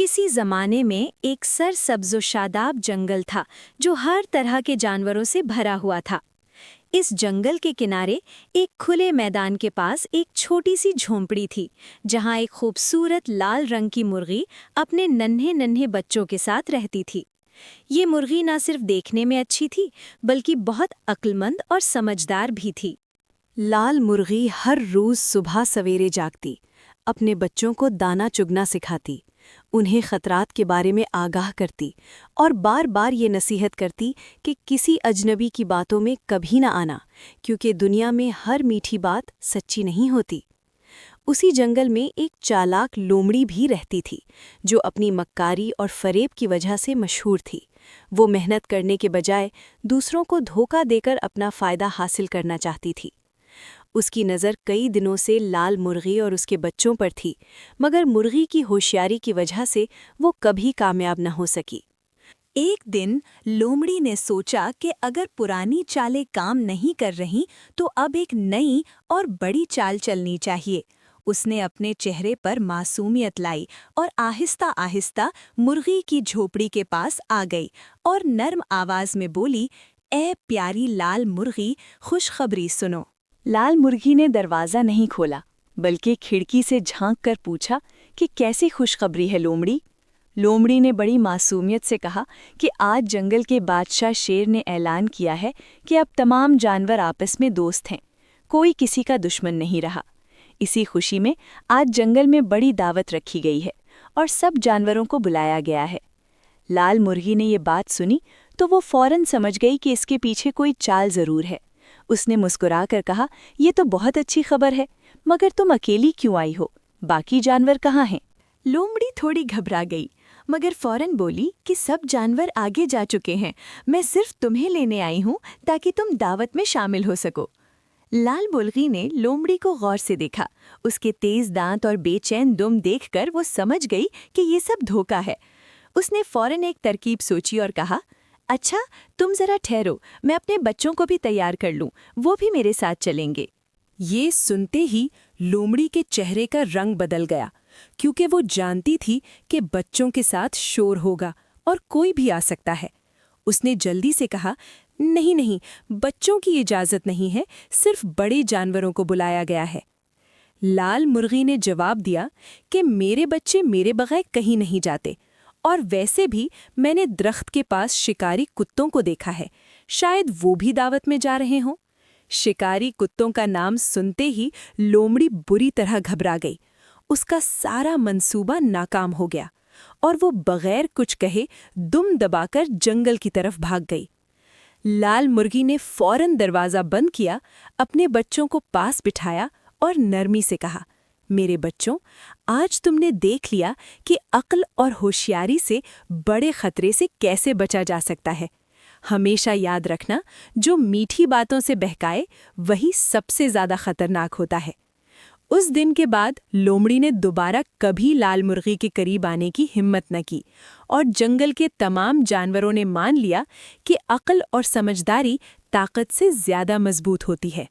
किसी ज़माने में एक सरसब्ज़ व शादाब जंगल था जो हर तरह के जानवरों से भरा हुआ था। इस जंगल के किनारे एक खुले मैदान के पास एक छोटी सी झोंपड़ी थी, जहां एक खूबसूरत लाल रंग की मुर्गी अपने नन्हे नन्हे बच्चों के साथ रहती थी। ये मुर्गी न सिर्फ देखने में अच्छी थी, बल्कि बहुत अक्लमंद और समझदार भी थी। लाल मुर्गी हर रोज सुबह सवेरे जागती, अपने बच्चों को दाना चुगना सिखाती, उन्हें खतरात के बारे में आगाह करती और बार बार ये नसीहत करती कि किसी अजनबी की बातों में कभी ना आना, क्योंकि दुनिया में हर मीठी बात सच्ची नहीं होती। उसी जंगल में एक चालाक लोमड़ी भी रहती थी, जो अपनी मक्कारी और फरेब की वजह से मशहूर थी। वो मेहनत करने के बजाय दूसरों को धोखा देकर अपना फ़ायदा हासिल करना चाहती थी। उसकी नज़र कई दिनों से लाल मुर्गी और उसके बच्चों पर थी, मगर मुर्गी की होशियारी की वजह से वो कभी कामयाब न हो सकी। एक दिन लोमड़ी ने सोचा कि अगर पुरानी चालें काम नहीं कर रहीं तो अब एक नई और बड़ी चाल चलनी चाहिए। उसने अपने चेहरे पर मासूमियत लाई और आहिस्ता आहिस्ता मुर्गी की झोपड़ी के पास आ गई और नर्म आवाज में बोली, "ए प्यारी लाल मुर्गी, खुशखबरी सुनो।" लाल मुर्गी ने दरवाज़ा नहीं खोला, बल्कि खिड़की से झांक कर पूछा कि कैसी खुशखबरी है लोमड़ी। लोमड़ी ने बड़ी मासूमियत से कहा कि आज जंगल के बादशाह शेर ने ऐलान किया है कि अब तमाम जानवर आपस में दोस्त हैं, कोई किसी का दुश्मन नहीं रहा। इसी खुशी में आज जंगल में बड़ी दावत रखी गई है और सब जानवरों को बुलाया गया है। लाल मुर्गी ने ये बात सुनी तो वो फौरन समझ गई कि इसके पीछे कोई चाल ज़रूर है। उसने मुस्कुराकर कहा, "ये तो बहुत अच्छी खबर है, मगर तुम अकेली क्यों आई हो? बाकी जानवर कहाँ हैं?" लोमड़ी थोड़ी घबरा गई, मगर फौरन बोली कि सब जानवर आगे जा चुके हैं, मैं सिर्फ तुम्हें लेने आई हूँ ताकि तुम दावत में शामिल हो सको। लाल मुर्गी ने लोमड़ी को गौर से देखा। उसके तेज दांत और बेचैन दुम देखकर वो समझ गई कि ये सब धोखा है। उसने फौरन एक तरकीब सोची और कहा, "अच्छा, तुम जरा ठहरो, मैं अपने बच्चों को भी तैयार कर लूं, वो भी मेरे साथ चलेंगे।" ये सुनते ही लोमड़ी के चेहरे का रंग बदल गया, क्योंकि वो जानती थी कि बच्चों के साथ शोर होगा और कोई भी आ सकता है। उसने जल्दी से कहा, "नहीं नहीं, बच्चों की इजाज़त नहीं है, सिर्फ बड़े जानवरों को बुलाया गया है।" लाल मुर्गी ने जवाब दिया कि मेरे बच्चे मेरे बगैर कहीं नहीं जाते, और वैसे भी मैंने दरख्त के पास शिकारी कुत्तों को देखा है, शायद वो भी दावत में जा रहे हों। शिकारी कुत्तों का नाम सुनते ही लोमड़ी बुरी तरह घबरा गई। उसका सारा मंसूबा नाकाम हो गया और वो बगैर कुछ कहे दुम दबाकर जंगल की तरफ भाग गई। लाल मुर्गी ने फौरन दरवाज़ा बंद किया, अपने बच्चों को पास बिठाया और नरमी से कहा, "मेरे बच्चों, आज तुमने देख लिया कि अक्ल और होशियारी से बड़े खतरे से कैसे बचा जा सकता है। हमेशा याद रखना, जो मीठी बातों से बहकाए वही सबसे ज़्यादा खतरनाक होता है।" उस दिन के बाद लोमड़ी ने दोबारा कभी लाल मुर्गी के करीब आने की हिम्मत न की, और जंगल के तमाम जानवरों ने मान लिया कि अक्ल और समझदारी ताकत से ज़्यादा मजबूत होती है।